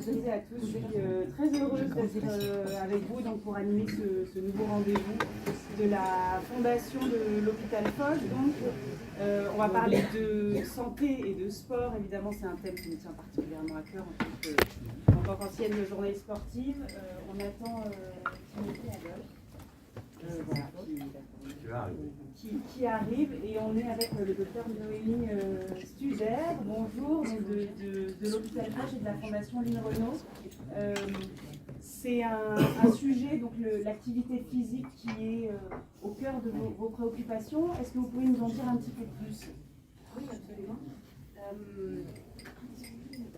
toutes et à tous. Je suis très heureuse d'être avec vous donc, pour animer ce nouveau rendez-vous de la fondation de l'hôpital Foch. Donc, on va parler de santé et de sport. Évidemment, c'est un thème qui me tient particulièrement à cœur en tant qu'ancienne journaliste sportive. On attend Timothée à gauche. Qui arrive, et on est avec le docteur Noémie Stuzer, bonjour, de l'hôpital Foch et de la fondation Line Renaud. C'est un sujet, donc l'activité physique, qui est au cœur de vos préoccupations. Est-ce que vous pouvez nous en dire un petit peu plus? Oui, absolument.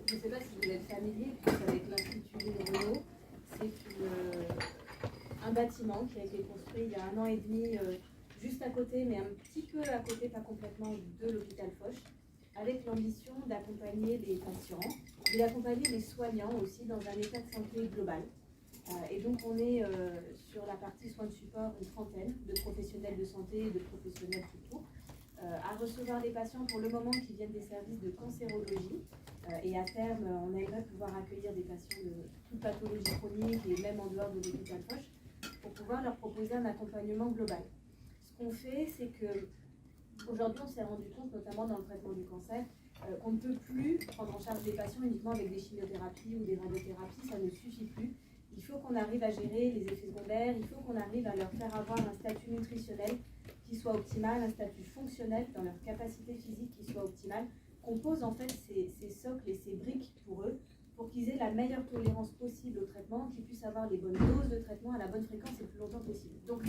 Je ne sais pas si vous êtes familier avec l'Institut Line Renaud. C'est un bâtiment qui a été construit il y a 1 an et demi, juste à côté, mais un petit peu à côté, pas complètement, de l'hôpital Foch, avec l'ambition d'accompagner les patients et d'accompagner les soignants aussi dans un état de santé global. Et donc on est sur la partie soins de support une trentaine de professionnels de santé et de professionnels tout court, à recevoir des patients pour le moment qui viennent des services de cancérologie. Et à terme, on aimerait pouvoir accueillir des patients de toute pathologie chronique et même en dehors de l'hôpital Foch pour pouvoir leur proposer un accompagnement global. Ce qu'on fait, c'est que aujourd'hui, on s'est rendu compte, notamment dans le traitement du cancer, qu'on ne peut plus prendre en charge des patients uniquement avec des chimiothérapies ou des radiothérapies, ça ne suffit plus. Il faut qu'on arrive à gérer les effets secondaires, il faut qu'on arrive à leur faire avoir un statut nutritionnel qui soit optimal, un statut fonctionnel dans leur capacité physique qui soit optimale, qu'on pose en fait ces socles et ces briques pour eux, pour qu'ils aient la meilleure tolérance possible au traitement, qu'ils puissent avoir les bonnes doses de traitement à la bonne fréquence et le plus longtemps possible. Donc,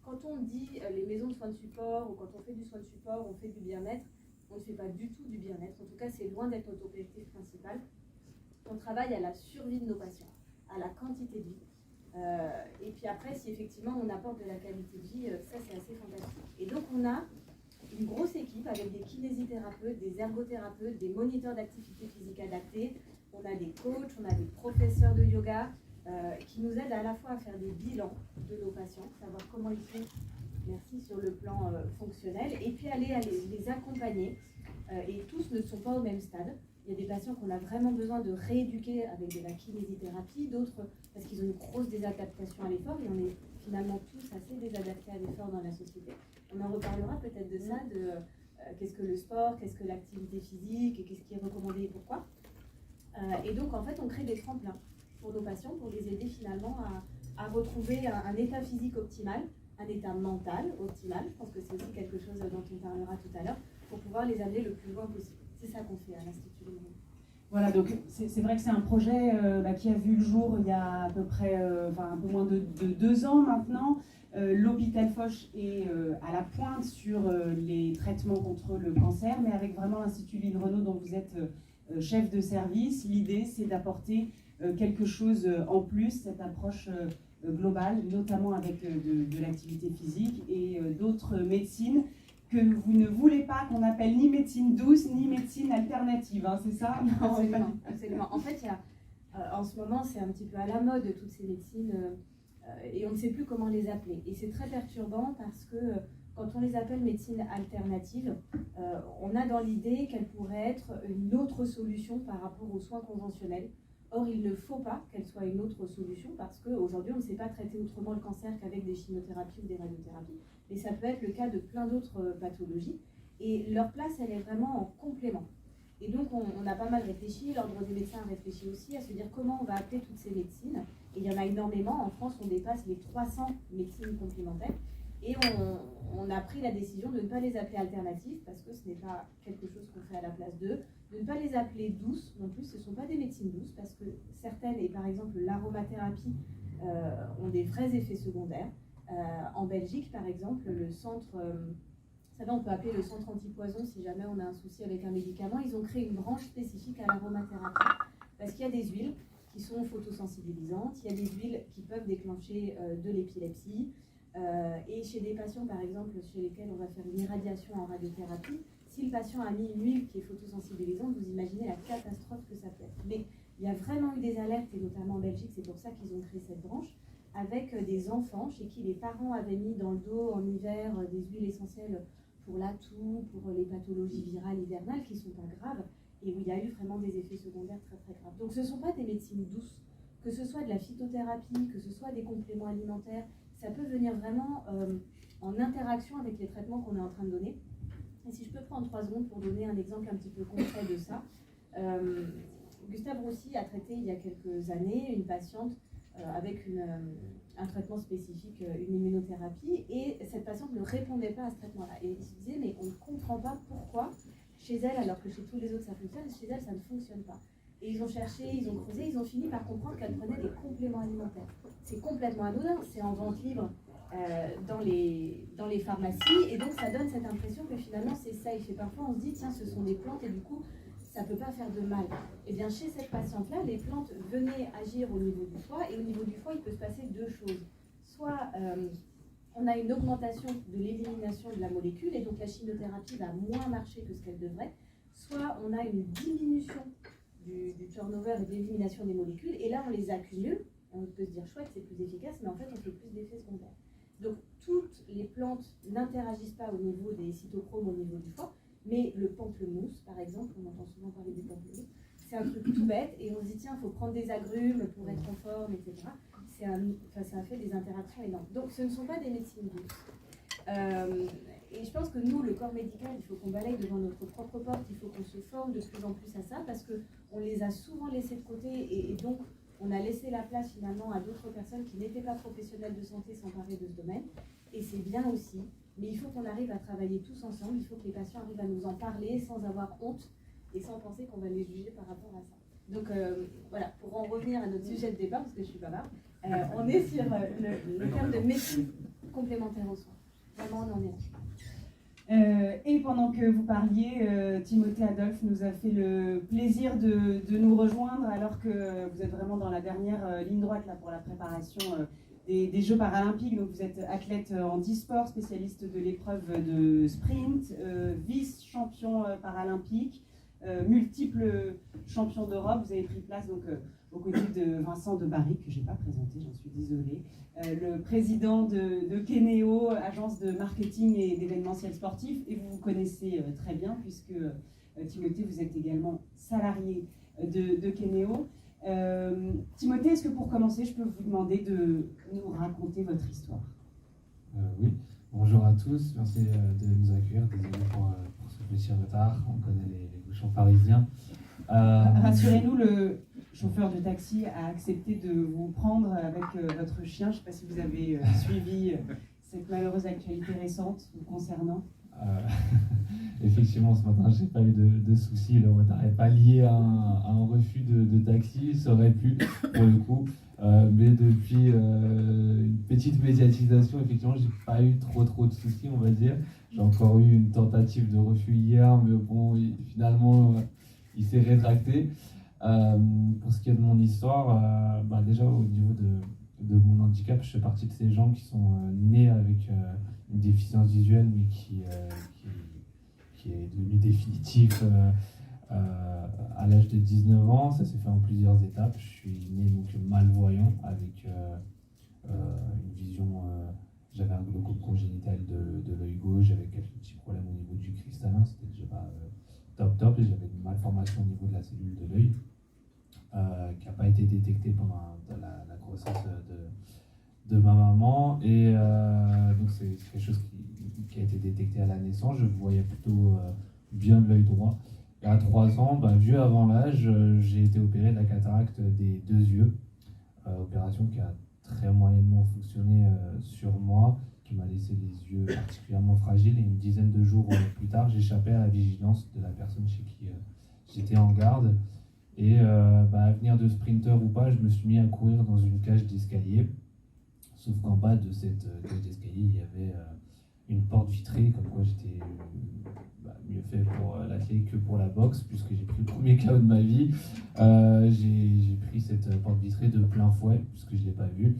quand on dit les maisons de soins de support ou quand on fait du soin de support, on fait du bien-être, on ne fait pas du tout du bien-être. En tout cas, c'est loin d'être notre objectif principal. On travaille à la survie de nos patients, à la quantité de vie. Et puis après, si effectivement on apporte de la qualité de vie, ça c'est assez fantastique. Et donc on a une grosse équipe avec des kinésithérapeutes, des ergothérapeutes, des moniteurs d'activité physique adaptée. On a des coachs, on a des professeurs de yoga qui nous aident à la fois à faire des bilans de nos patients, savoir comment ils sont, merci, sur le plan fonctionnel, et puis aller les accompagner. Et tous ne sont pas au même stade. Il y a des patients qu'on a vraiment besoin de rééduquer avec de la kinésithérapie, d'autres parce qu'ils ont une grosse désadaptation à l'effort, et on est finalement tous assez désadaptés à l'effort dans la société. On en reparlera peut-être de ça, de qu'est-ce que le sport, qu'est-ce que l'activité physique, et qu'est-ce qui est recommandé et pourquoi. Et donc en fait on crée des tremplins pour nos patients, pour les aider finalement à retrouver un état physique optimal, un état mental optimal, je pense que c'est aussi quelque chose dont on parlera tout à l'heure, pour pouvoir les amener le plus loin possible. C'est ça qu'on fait à l'Institut Line Renaud. Voilà, donc c'est vrai que c'est un projet qui a vu le jour il y a à peu près un peu moins de 2 ans maintenant. L'hôpital Foch est à la pointe sur les traitements contre le cancer, mais avec vraiment l'Institut Line Renaud dont vous êtes chef de service. L'idée, c'est d'apporter quelque chose en plus, cette approche globale, notamment avec de l'activité physique et d'autres médecines que vous ne voulez pas qu'on appelle ni médecine douce ni médecine alternative, hein, c'est ça? Non, absolument, absolument. En fait, en ce moment, c'est un petit peu à la mode toutes ces médecines et on ne sait plus comment les appeler. Et c'est très perturbant parce que quand on les appelle médecine alternative, on a dans l'idée qu'elle pourrait être une autre solution par rapport aux soins conventionnels. Or, il ne faut pas qu'elle soit une autre solution parce qu'aujourd'hui, on ne sait pas traiter autrement le cancer qu'avec des chimiothérapies ou des radiothérapies. Mais ça peut être le cas de plein d'autres pathologies. Et leur place, elle est vraiment en complément. Et donc, on a pas mal réfléchi, l'Ordre des médecins a réfléchi aussi à se dire comment on va appeler toutes ces médecines. Et il y en a énormément. En France, on dépasse les 300 médecines complémentaires. Et on a pris la décision de ne pas les appeler alternatives parce que ce n'est pas quelque chose qu'on fait à la place d'eux, de ne pas les appeler douces non plus, ce ne sont pas des médecines douces parce que certaines, et par exemple l'aromathérapie, ont des vrais effets secondaires. En Belgique, par exemple, le centre, ça va, on peut appeler le centre antipoison si jamais on a un souci avec un médicament, ils ont créé une branche spécifique à l'aromathérapie parce qu'il y a des huiles qui sont photosensibilisantes, il y a des huiles qui peuvent déclencher de l'épilepsie. Et chez des patients, par exemple, chez lesquels on va faire une irradiation en radiothérapie, si le patient a mis une huile qui est photosensibilisante, vous imaginez la catastrophe que ça peut être. Mais il y a vraiment eu des alertes, et notamment en Belgique, c'est pour ça qu'ils ont créé cette branche, avec des enfants chez qui les parents avaient mis dans le dos en hiver des huiles essentielles pour la toux, pour les pathologies virales hivernales qui ne sont pas graves. et où il y a eu vraiment des effets secondaires très très graves. Donc ce ne sont pas des médecines douces, que ce soit de la phytothérapie, que ce soit des compléments alimentaires, ça peut venir vraiment en interaction avec les traitements qu'on est en train de donner. Et si je peux prendre 3 secondes pour donner un exemple un petit peu concret de ça. Gustave Roussy a traité il y a quelques années une patiente avec un traitement spécifique, une immunothérapie, et cette patiente ne répondait pas à ce traitement-là. Et il se disait, mais on ne comprend pas pourquoi chez elle, alors que chez tous les autres ça fonctionne, chez elle ça ne fonctionne pas. Et ils ont cherché, ils ont creusé, ils ont fini par comprendre qu'elle prenait des compléments alimentaires. C'est complètement anodin, c'est en vente libre dans les pharmacies, et donc ça donne cette impression que finalement c'est safe. Et parfois on se dit, tiens, ce sont des plantes et du coup ça ne peut pas faire de mal. Et bien chez cette patiente-là, les plantes venaient agir au niveau du foie, et au niveau du foie, il peut se passer 2 choses. Soit on a une augmentation de l'élimination de la molécule, et donc la chimiothérapie va moins marcher que ce qu'elle devrait, soit on a une diminution du turnover et de l'élimination des molécules, et là on les accumule, on peut se dire chouette, c'est plus efficace, mais en fait on fait plus d'effets secondaires. Donc toutes les plantes n'interagissent pas au niveau des cytochromes, au niveau du foie, mais le pamplemousse, par exemple, on entend souvent parler du pamplemousse, c'est un truc tout bête, et on se dit tiens, il faut prendre des agrumes pour être en forme, etc. Ça fait des interactions énormes. Donc ce ne sont pas des médecines douces. Et je pense que nous, le corps médical, il faut qu'on balaye devant notre propre porte, il faut qu'on se forme de plus en plus à ça, parce qu'on les a souvent laissés de côté, et donc on a laissé la place finalement à d'autres personnes qui n'étaient pas professionnelles de santé s'emparer de ce domaine, et c'est bien aussi, mais il faut qu'on arrive à travailler tous ensemble, il faut que les patients arrivent à nous en parler sans avoir honte, et sans penser qu'on va les juger par rapport à ça. Donc voilà, pour en revenir à notre sujet de départ, parce que je suis bavarde, on est sur le terme de médecine complémentaire aux soins. Vraiment, on en est là. Et pendant que vous parliez, Timothée Adolphe nous a fait le plaisir de nous rejoindre, alors que vous êtes vraiment dans la dernière ligne droite là, pour la préparation des Jeux paralympiques. Donc vous êtes athlète en e-sport, spécialiste de l'épreuve de sprint, vice-champion paralympique, multiple champion d'Europe. Vous avez pris place donc aux côtés de Vincent de Barry, que je n'ai pas présenté, j'en suis désolée, le président de Kenéo, agence de marketing et d'événementiel sportif, et vous vous connaissez très bien, puisque Timothée, vous êtes également salarié de Kenéo. Timothée, est-ce que pour commencer, je peux vous demander de nous raconter votre histoire? Oui, bonjour à tous, merci de nous accueillir, désolé pour ce petit retard, on connaît les bouchons parisiens. Rassurez-nous, le chauffeur de taxi a accepté de vous prendre avec votre chien. Je ne sais pas si vous avez suivi cette malheureuse actualité récente vous concernant. Effectivement, ce matin, j'ai pas eu de soucis. Le retard n'est pas lié à un refus de taxi, ça aurait pu, pour le coup. Mais depuis une petite médiatisation, effectivement, j'ai pas eu trop de soucis, on va dire. J'ai encore eu une tentative de refus hier, mais bon, finalement, il s'est rétracté. Pour ce qui est de mon histoire, déjà au niveau de mon handicap, je fais partie de ces gens qui sont nés avec une déficience visuelle, mais qui est devenue définitive à l'âge de 19 ans. Ça s'est fait en plusieurs étapes. Je suis né donc malvoyant avec une vision. J'avais un glaucome congénital de l'œil gauche, j'avais quelques petits problèmes au niveau du cristallin, c'était déjà pas top, et j'avais une malformation au niveau de la cellule de l'œil qui n'a pas été détectée pendant la grossesse de ma maman, et donc c'est quelque chose qui a été détecté à la naissance. Je voyais plutôt bien de l'œil droit, et à 3 ans, vieux avant l'âge, j'ai été opéré de la cataracte des 2 yeux, opération qui a très moyennement fonctionné sur moi, qui m'a laissé les yeux particulièrement fragiles, et une dizaine de jours plus tard, j'échappais à la vigilance de la personne chez qui j'étais en garde. Et avenir de sprinter ou pas, je me suis mis à courir dans une cage d'escalier. Sauf qu'en bas de cette cage d'escalier, il y avait une porte vitrée, comme quoi j'étais mieux fait pour l'athlète que pour la boxe, puisque j'ai pris le premier KO de ma vie. J'ai pris cette porte vitrée de plein fouet, puisque je ne l'ai pas vue.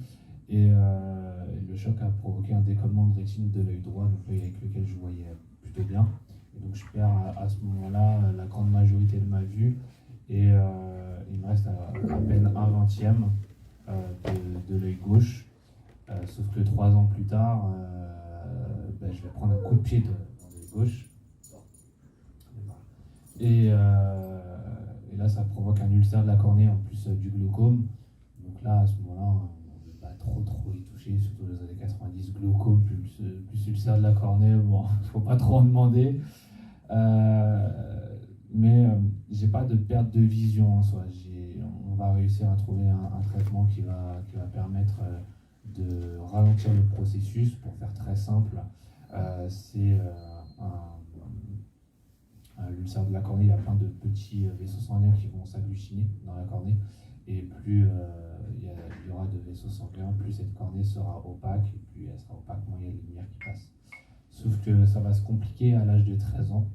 Et le choc a provoqué un décollement de rétine de l'œil droit, donc l'œil avec lequel je voyais plutôt bien. Et donc je perds à ce moment-là la grande majorité de ma vue. Et il me reste à peine 1/20 de l'œil gauche. Sauf que 3 ans plus tard, je vais prendre un coup de pied dans l'œil gauche. Et et là, ça provoque un ulcère de la cornée en plus du glaucome. Donc là, à ce moment-là, on ne veut pas trop y toucher, surtout dans les années 90, glaucome plus ulcère de la cornée, bon, il ne faut pas trop en demander. Mais j'ai pas de perte de vision en soi. On va réussir à trouver un traitement qui va permettre de ralentir le processus. Pour faire très simple, c'est l'ulcère de la cornée, il y a plein de petits vaisseaux sanguins qui vont s'agglutiner dans la cornée. Et plus il y aura de vaisseaux sanguins, plus cette cornée sera opaque. Et plus elle sera opaque, moins il y a de lumière qui passe. Sauf que ça va se compliquer à l'âge de 13 ans.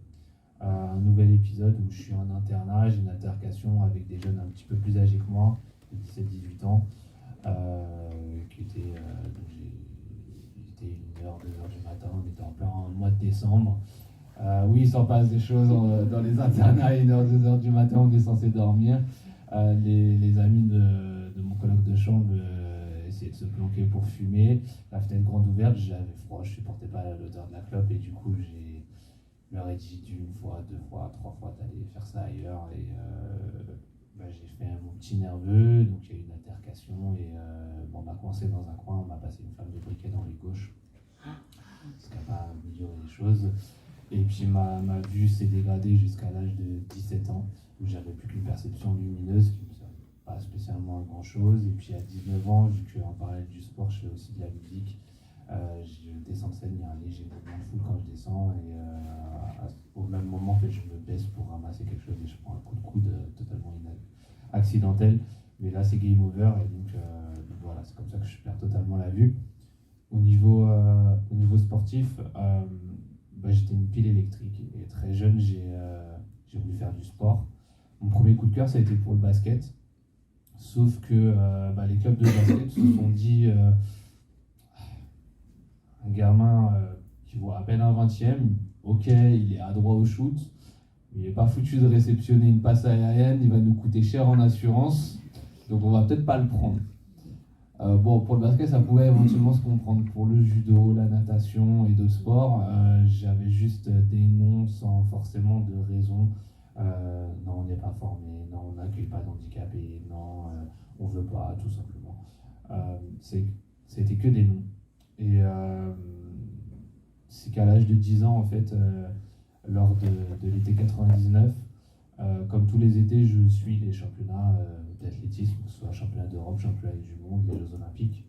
Un nouvel épisode où je suis en internat, j'ai une altercation avec des jeunes un petit peu plus âgés que moi, de 17-18 ans, qui étaient, j'étais 1h, 2h du matin, on était en plein mois de décembre. Oui, il s'en passe des choses dans les internats, 1h, 2h du matin, on est censé dormir. Les amis de mon coloc de chambre essayaient de se planquer pour fumer, la fenêtre grande ouverte, j'avais froid, je supportais pas l'odeur de la clope et du coup je leur ai dit d'une fois, 2 fois, 3 fois d'aller faire ça ailleurs et j'ai fait mon petit nerveux, donc il y a eu une altercation et on m'a coincé dans un coin, on m'a passé une flamme de briquet dans l'œil gauche, ce qui n'a pas amélioré les choses. Et puis ma vue s'est dégradée jusqu'à l'âge de 17 ans, où j'avais plus qu'une perception lumineuse, qui ne me servait pas spécialement à grand chose. Et puis à 19 ans, vu qu'en parallèle du sport, je fais aussi de la musique, je descends de scène, il y a un léger mouvement de foule quand je descends et au même moment en fait, je me baisse pour ramasser quelque chose et je prends un coup de coude totalement accidentel, mais là c'est game over et donc voilà, c'est comme ça que je perds totalement la vue. Au niveau sportif, j'étais une pile électrique et très jeune j'ai voulu faire du sport. Mon premier coup de cœur ça a été pour le basket, sauf que les clubs de basket se sont dit un gamin qui vaut à peine un 20e, ok, il est adroit au shoot, mais il n'est pas foutu de réceptionner une passe aérienne, il va nous coûter cher en assurance, donc on va peut-être pas le prendre. Pour le basket, ça pouvait éventuellement se comprendre. Pour le judo, la natation et d'autres sports, j'avais juste des noms sans forcément de raison. Non, on n'est pas formé, non, on n'accueille pas d'handicapés, non, on veut pas, tout simplement. C'était que des noms. Et c'est qu'à l'âge de 10 ans, en fait, lors de l'été 99, comme tous les étés, je suis les championnats d'athlétisme, que ce soit championnat d'Europe, championnat du monde, les Jeux Olympiques.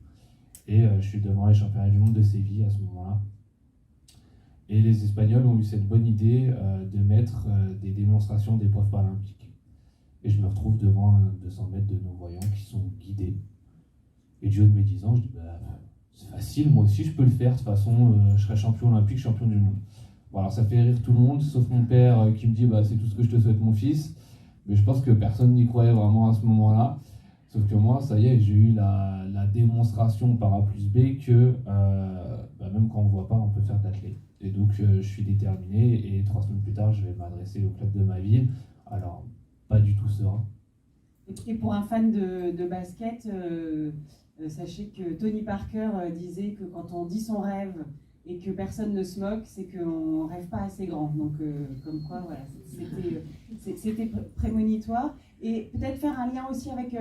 Et je suis devant les championnats du monde de Séville à ce moment-là. Et les Espagnols ont eu cette bonne idée de mettre des démonstrations d'épreuves paralympiques. Et je me retrouve devant 200 mètres de non-voyants qui sont guidés. Et du haut de mes 10 ans, je dis, c'est facile, moi aussi je peux le faire, de toute façon, je serai champion olympique, champion du monde. Bon, alors ça fait rire tout le monde, sauf mon père qui me dit, c'est tout ce que je te souhaite mon fils. Mais je pense que personne n'y croyait vraiment à ce moment-là. Sauf que moi, ça y est, j'ai eu la démonstration par A plus B que même quand on ne voit pas, on peut faire de l'athlète. Et donc, je suis déterminé. Et 3 semaines plus tard, je vais m'adresser au club de ma ville. Alors, pas du tout serein. Et pour un fan de basket, sachez que Tony Parker disait que quand on dit son rêve et que personne ne se moque, c'est qu'on ne rêve pas assez grand. Donc, comme quoi, voilà, c'était prémonitoire. Et peut-être faire un lien aussi avec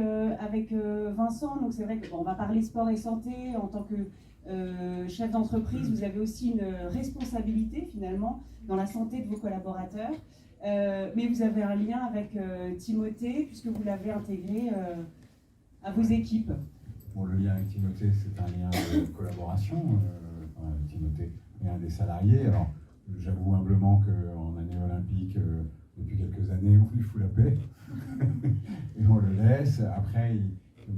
Vincent. Donc, c'est vrai qu'on va parler sport et santé. En tant que chef d'entreprise, vous avez aussi une responsabilité, finalement, dans la santé de vos collaborateurs. Mais vous avez un lien avec Timothée, puisque vous l'avez intégré à vos équipes. Bon, le lien avec Timothée, c'est un lien de collaboration. Timothée est un des salariés. Alors, j'avoue humblement qu'en année olympique, depuis quelques années, on lui fout la paix. Et on le laisse. Après,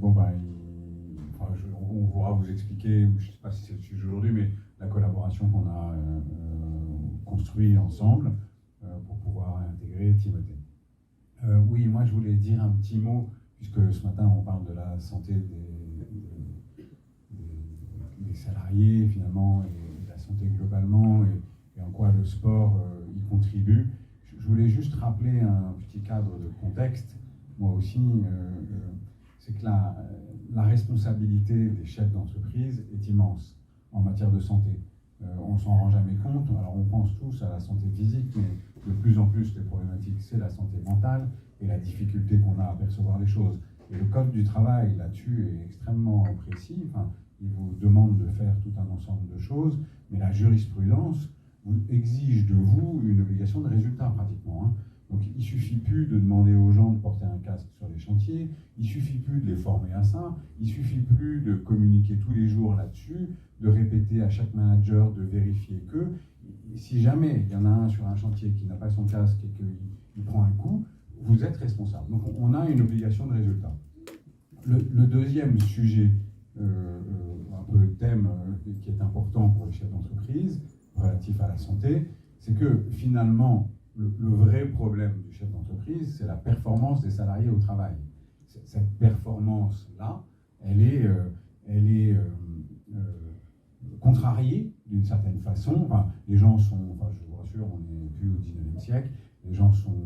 on pourra vous expliquer, je ne sais pas si c'est le sujet aujourd'hui, mais la collaboration qu'on a construite ensemble pour pouvoir intégrer Timothée. Oui, moi je voulais dire un petit mot, puisque ce matin on parle de la santé des salariés finalement, et de la santé globalement, et en quoi le sport y contribue. Je voulais juste rappeler un petit cadre de contexte, moi aussi, c'est que la responsabilité des chefs d'entreprise est immense en matière de santé. On s'en rend jamais compte, alors on pense tous à la santé physique, mais de plus en plus les problématiques c'est la santé mentale, et la difficulté qu'on a à percevoir les choses. Et le code du travail là-dessus est extrêmement précis. Enfin, il vous demande de faire tout un ensemble de choses, mais la jurisprudence exige de vous une obligation de résultat pratiquement. Hein. Donc il ne suffit plus de demander aux gens de porter un casque sur les chantiers, il ne suffit plus de les former à ça, il ne suffit plus de communiquer tous les jours là-dessus, de répéter à chaque manager de vérifier que si jamais il y en a un sur un chantier qui n'a pas son casque et qu'il prend un coup, vous êtes responsable. Donc on a une obligation de résultat. Le deuxième sujet, un peu thème qui est important pour les chefs d'entreprise, relatif à la santé, c'est que finalement, le vrai problème du chef d'entreprise, c'est la performance des salariés au travail. Cette performance-là, elle est contrariée d'une certaine façon. Enfin, les gens sont, enfin, je vous rassure, on n'est plus au 19e siècle, les gens sont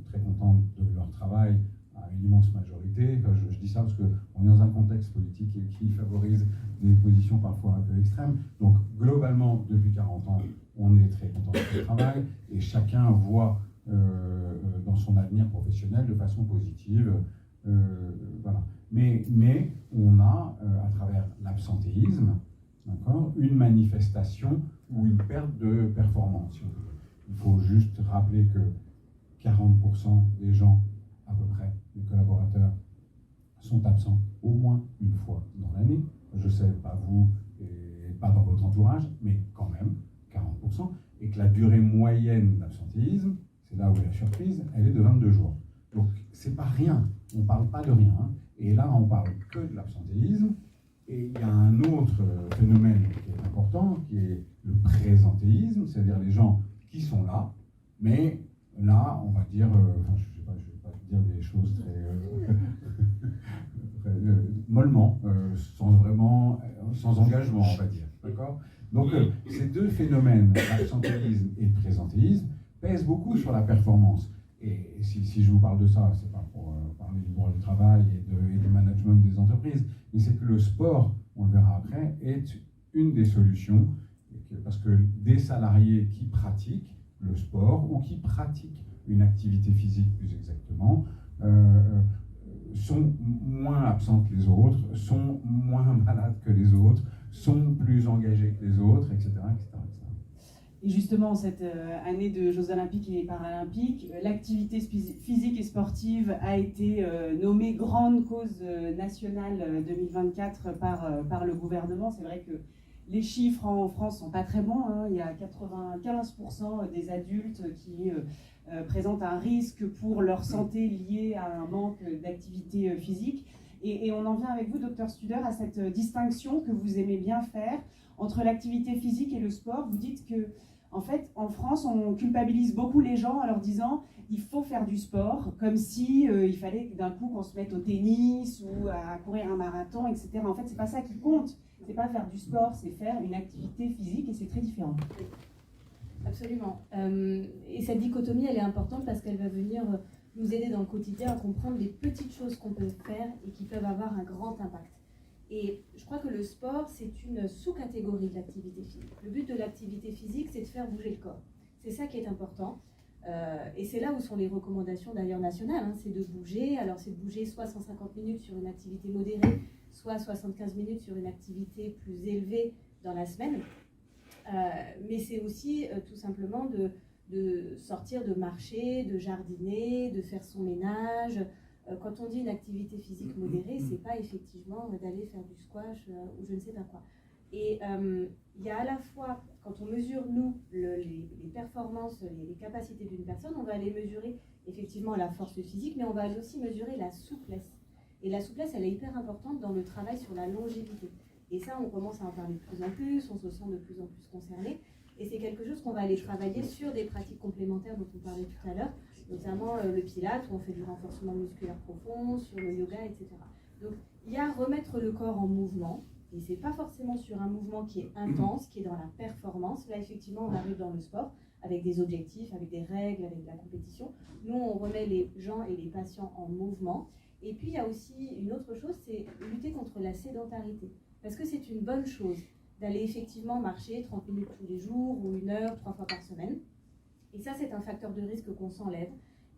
très contents de leur travail à une immense majorité. Enfin, je dis ça parce qu'on est dans un contexte politique qui favorise des positions parfois un peu extrêmes. Donc, globalement, depuis 40 ans, on est très content de notre travail et chacun voit dans son avenir professionnel de façon positive. Voilà. Mais on a, à travers l'absentéisme, une manifestation ou une perte de performance. Il faut juste rappeler que 40% des gens, à peu près, des collaborateurs, sont absents au moins une fois dans l'année. Je ne sais pas vous et pas dans votre entourage, mais quand même 40%, et que la durée moyenne d'absentéisme, c'est là où est la surprise, elle est de 22 jours. Donc c'est pas rien, on ne parle pas de rien, hein. Et là on parle que de l'absentéisme, et il y a un autre phénomène qui est important, qui est le présentéisme, c'est-à-dire les gens qui sont là, mais là on va dire, enfin, je ne vais pas dire des choses très mollement, sans engagement, on va dire, d'accord ? Donc, ces deux phénomènes, l'absentéisme et le présentéisme, pèsent beaucoup sur la performance. Et si je vous parle de ça, c'est pas pour parler du droit du travail et du management des entreprises, mais c'est que le sport, on le verra après, est une des solutions, parce que des salariés qui pratiquent le sport ou qui pratiquent une activité physique plus exactement, sont moins absents que les autres, sont moins malades que les autres, sont plus engagés que les autres, etc. etc. Et justement, cette année de Jeux Olympiques et Paralympiques, l'activité physique et sportive a été nommée grande cause nationale 2024 par le gouvernement. C'est vrai que les chiffres en France sont pas très bons, hein. Il y a 95% des adultes qui présentent un risque pour leur santé lié à un manque d'activité physique. Et on en vient avec vous, Dr Studer, à cette distinction que vous aimez bien faire entre l'activité physique et le sport. Vous dites que, en fait, en France, on culpabilise beaucoup les gens en leur disant il faut faire du sport, comme si il fallait d'un coup qu'on se mette au tennis ou à courir un marathon, etc. En fait, c'est pas ça qui compte. C'est pas faire du sport, c'est faire une activité physique et c'est très différent. Absolument. Et cette dichotomie, elle est importante parce qu'elle va venir nous aider dans le quotidien à comprendre les petites choses qu'on peut faire et qui peuvent avoir un grand impact. Et je crois que le sport, c'est une sous-catégorie de l'activité physique. Le but de l'activité physique, c'est de faire bouger le corps. C'est ça qui est important. Et c'est là où sont les recommandations d'ailleurs nationales. Hein, c'est de bouger. Alors c'est de bouger soit 150 minutes sur une activité modérée, soit 75 minutes sur une activité plus élevée dans la semaine. Mais c'est aussi tout simplement de sortir, de marcher, de jardiner, de faire son ménage. Quand on dit une activité physique modérée, c'est pas effectivement d'aller faire du squash ou je ne sais pas quoi. Et il y a à la fois, quand on mesure nous les performances, les capacités d'une personne, on va aller mesurer effectivement la force physique, mais on va aussi mesurer la souplesse. Et la souplesse, elle est hyper importante dans le travail sur la longévité. Et ça, on commence à en parler de plus en plus, on se sent de plus en plus concerné. Et c'est quelque chose qu'on va aller travailler sur des pratiques complémentaires dont on parlait tout à l'heure, notamment le pilate, où on fait du renforcement musculaire profond, sur le yoga, etc. Donc, il y a remettre le corps en mouvement, et c'est pas forcément sur un mouvement qui est intense, qui est dans la performance. Là, effectivement, on arrive dans le sport, avec des objectifs, avec des règles, avec de la compétition. Nous, on remet les gens et les patients en mouvement. Et puis, il y a aussi une autre chose, c'est lutter contre la sédentarité. Parce que c'est une bonne chose d'aller effectivement marcher 30 minutes tous les jours ou 1 heure, 3 fois par semaine. Et ça, c'est un facteur de risque qu'on s'enlève.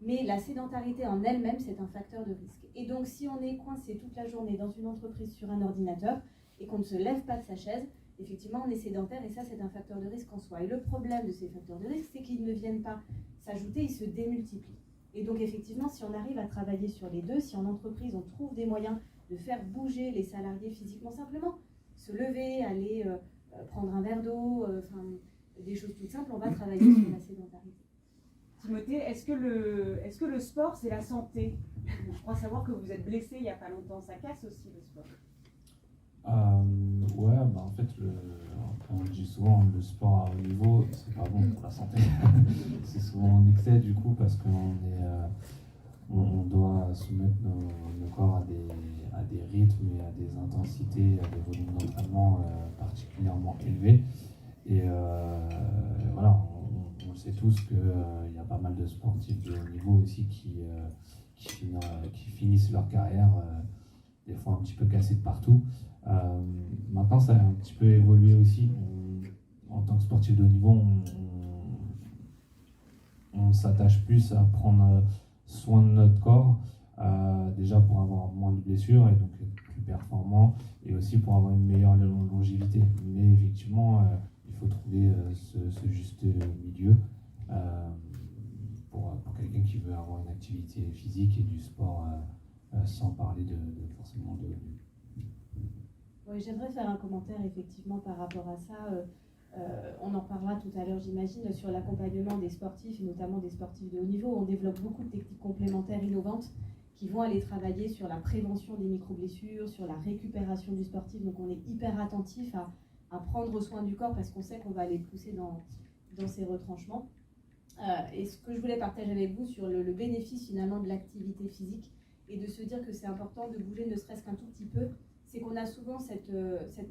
Mais la sédentarité en elle-même, c'est un facteur de risque. Et donc, si on est coincé toute la journée dans une entreprise sur un ordinateur et qu'on ne se lève pas de sa chaise, effectivement, on est sédentaire et ça, c'est un facteur de risque en soi. Et le problème de ces facteurs de risque, c'est qu'ils ne viennent pas s'ajouter, ils se démultiplient. Et donc, effectivement, si on arrive à travailler sur les deux, si en entreprise, on trouve des moyens de faire bouger les salariés physiquement simplement, se lever, aller prendre un verre d'eau, des choses toutes simples, on va travailler sur la sédentarité. Timothée, est-ce que le sport, c'est la santé? Je crois savoir que vous êtes blessé il n'y a pas longtemps. Ça casse aussi le sport. Ouais, en fait, on dit souvent le sport à haut niveau, c'est pas bon pour la santé. C'est souvent en excès du coup parce on doit soumettre nos corps à des rythmes et à des intensités, à des volumes d'entraînement particulièrement élevés. Et voilà, on sait tous qu'il y a pas mal de sportifs de haut niveau aussi qui finissent leur carrière des fois un petit peu cassés de partout. Maintenant, ça a un petit peu évolué aussi. En tant que sportif de haut niveau, on s'attache plus à prendre soin de notre corps, déjà pour avoir moins de blessures et donc être plus performant, et aussi pour avoir une meilleure longévité. Mais effectivement, il faut trouver ce juste milieu pour quelqu'un qui veut avoir une activité physique et du sport sans parler forcément de... Oui, j'aimerais faire un commentaire effectivement par rapport à ça. On en parlera tout à l'heure, j'imagine, sur l'accompagnement des sportifs, et notamment des sportifs de haut niveau. On développe beaucoup de techniques complémentaires innovantes qui vont aller travailler sur la prévention des micro-blessures, sur la récupération du sportif. Donc on est hyper attentif à prendre soin du corps parce qu'on sait qu'on va aller pousser dans ces retranchements. Et ce que je voulais partager avec vous sur le bénéfice finalement de l'activité physique et de se dire que c'est important de bouger ne serait-ce qu'un tout petit peu, c'est qu'on a souvent cette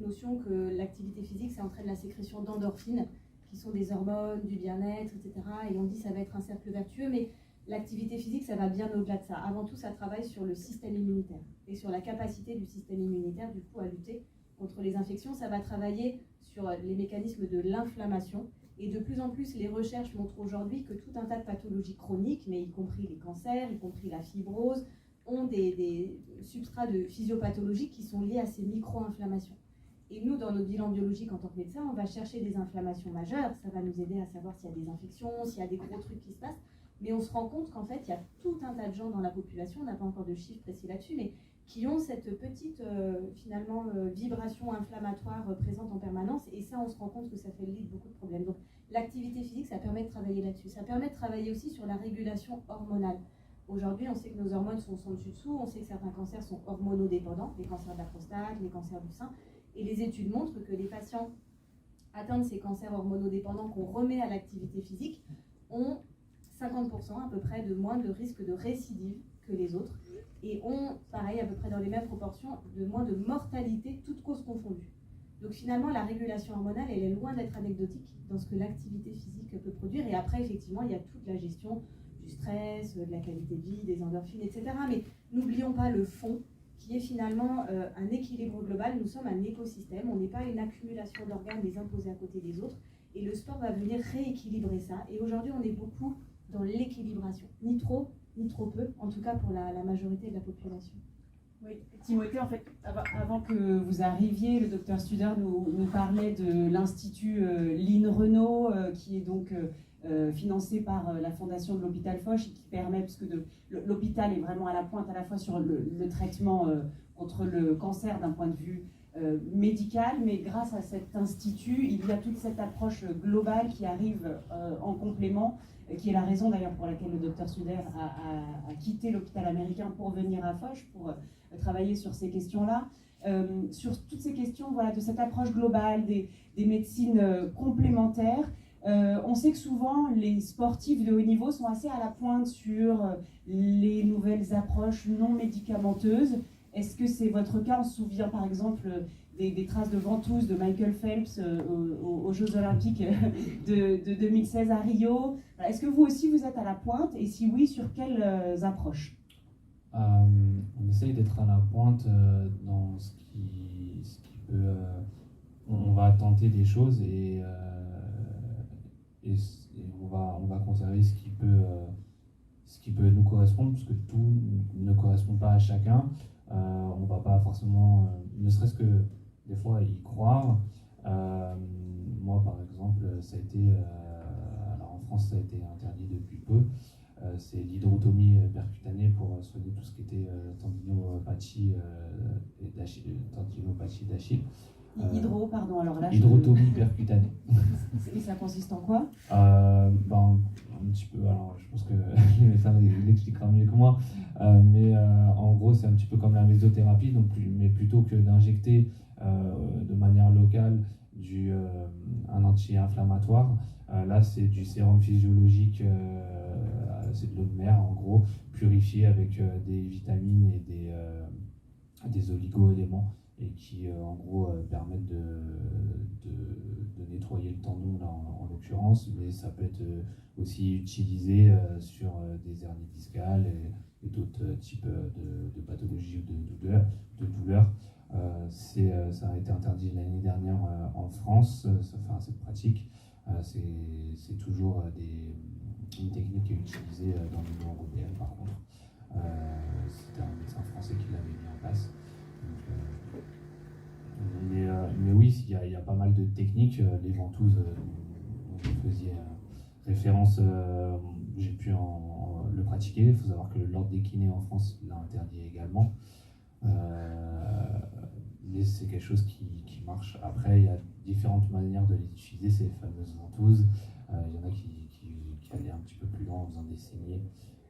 notion que l'activité physique, ça entraîne la sécrétion d'endorphines, qui sont des hormones, du bien-être, etc. Et on dit que ça va être un cercle vertueux, mais l'activité physique, ça va bien au-delà de ça. Avant tout, ça travaille sur le système immunitaire et sur la capacité du système immunitaire, du coup, à lutter contre les infections. Ça va travailler sur les mécanismes de l'inflammation. Et de plus en plus, les recherches montrent aujourd'hui que tout un tas de pathologies chroniques, mais y compris les cancers, y compris la fibrose, ont des substrats de physiopathologie qui sont liés à ces micro-inflammations. Et nous, dans notre bilan biologique en tant que médecin, on va chercher des inflammations majeures. Ça va nous aider à savoir s'il y a des infections, s'il y a des gros trucs qui se passent. Mais on se rend compte qu'en fait, il y a tout un tas de gens dans la population, on n'a pas encore de chiffres précis là-dessus, mais qui ont cette petite, vibration inflammatoire présente en permanence. Et ça, on se rend compte que ça fait le lit de beaucoup de problèmes. Donc, l'activité physique, ça permet de travailler là-dessus. Ça permet de travailler aussi sur la régulation hormonale. Aujourd'hui, on sait que nos hormones sont dessus-dessous, on sait que certains cancers sont hormonodépendants, les cancers de la prostate, les cancers du sein, et les études montrent que les patients atteints de ces cancers hormonodépendants qu'on remet à l'activité physique ont 50% à peu près de moins de risque de récidive que les autres, et ont, pareil, à peu près dans les mêmes proportions, de moins de mortalité, toutes causes confondues. Donc finalement, la régulation hormonale, elle est loin d'être anecdotique dans ce que l'activité physique peut produire, et après, effectivement, il y a toute la gestion du stress, de la qualité de vie, des endorphines, etc. Mais n'oublions pas le fond, qui est finalement un équilibre global. Nous sommes un écosystème, on n'est pas une accumulation d'organes les uns posés à côté des autres, et le sport va venir rééquilibrer ça. Et aujourd'hui, on est beaucoup dans l'équilibration, ni trop peu, en tout cas pour la majorité de la population. Oui, Timothée, en fait, avant que vous arriviez, le docteur Studer nous parlait de l'Institut Lynn Renault, qui est donc financé par la fondation de l'hôpital Foch et qui permet, parce que l'hôpital est vraiment à la pointe à la fois sur le traitement contre le cancer d'un point de vue médical, mais grâce à cet institut, il y a toute cette approche globale qui arrive en complément, qui est la raison d'ailleurs pour laquelle le docteur Studer a quitté l'hôpital américain pour venir à Foch, pour travailler sur ces questions-là. Sur toutes ces questions, voilà, de cette approche globale, des médecines complémentaires. On sait que souvent, les sportifs de haut niveau sont assez à la pointe sur les nouvelles approches non médicamenteuses. Est-ce que c'est votre cas? On se souvient par exemple des traces de ventouse de Michael Phelps aux Jeux Olympiques de 2016 à Rio. Est-ce que vous aussi vous êtes à la pointe? Et si oui, sur quelles approches? On essaye d'être à la pointe dans ce qui peut... on va tenter des choses et on va conserver ce qui peut ce qui peut nous correspondre, parce que tout ne correspond pas à chacun. On ne va pas forcément, ne serait-ce que des fois, y croire. Moi, par exemple, ça a été, alors en France, ça a été interdit depuis peu. C'est l'hydrotomie percutanée pour soigner tout ce qui était tendinopathie d'Achille. Pardon, alors là. Hydrotomie percutanée. Et ça consiste en quoi? Un petit peu, alors je pense que les médecins l'expliquera mieux que moi, mais en gros, c'est un petit peu comme la mésothérapie, donc, mais plutôt que d'injecter de manière locale un anti-inflammatoire, là c'est du sérum physiologique, c'est de l'eau de mer en gros, purifiée avec des vitamines et des oligo-éléments, et qui en gros permettent de nettoyer le tendon là, en l'occurrence, mais ça peut être aussi utilisé sur des hernies discales et d'autres types de pathologies ou de douleurs. Ça a été interdit l'année dernière en France, cette pratique. C'est toujours une technique qui est utilisée dans l'Union européenne par contre. C'était un médecin français qui l'avait mis en place. Donc, mais oui, il y a pas mal de techniques. Les ventouses, dont vous faisiez référence, j'ai pu le pratiquer. Il faut savoir que l'ordre des kinés en France l'a interdit également. Mais c'est quelque chose qui marche. Après, il y a différentes manières de les utiliser, ces fameuses ventouses. Il y en a qui allaient un petit peu plus loin en faisant des saignées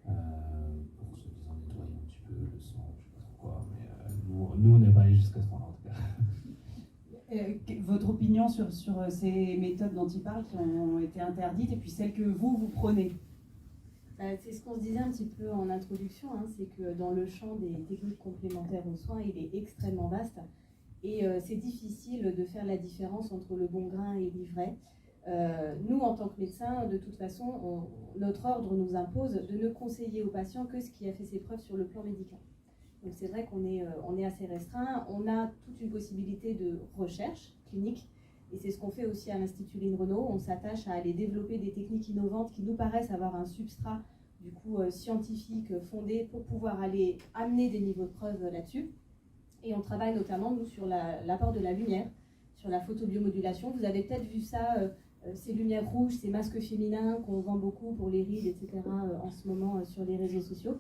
pour se disant nettoyer un petit peu le sang, je sais pas trop quoi. Mais nous on n'est pas allé jusqu'à ce point-là en tout cas. Votre opinion sur ces méthodes dont il parle qui ont été interdites et puis celles que vous prenez? C'est ce qu'on se disait un petit peu en introduction, hein, c'est que dans le champ des techniques complémentaires aux soins, il est extrêmement vaste et c'est difficile de faire la différence entre le bon grain et l'ivraie. Nous, en tant que médecins, de toute façon, notre ordre nous impose de ne conseiller aux patients que ce qui a fait ses preuves sur le plan médical. Donc c'est vrai qu'on est assez restreint. On a toute une possibilité de recherche clinique et c'est ce qu'on fait aussi à l'Institut Lynn Renault. On s'attache à aller développer des techniques innovantes qui nous paraissent avoir un substrat du coup scientifique fondé pour pouvoir aller amener des niveaux de preuve là-dessus. Et on travaille notamment, nous, sur l'apport de la lumière, sur la photobiomodulation. Vous avez peut-être vu ça, ces lumières rouges, ces masques féminins qu'on vend beaucoup pour les rides, etc. En ce moment sur les réseaux sociaux.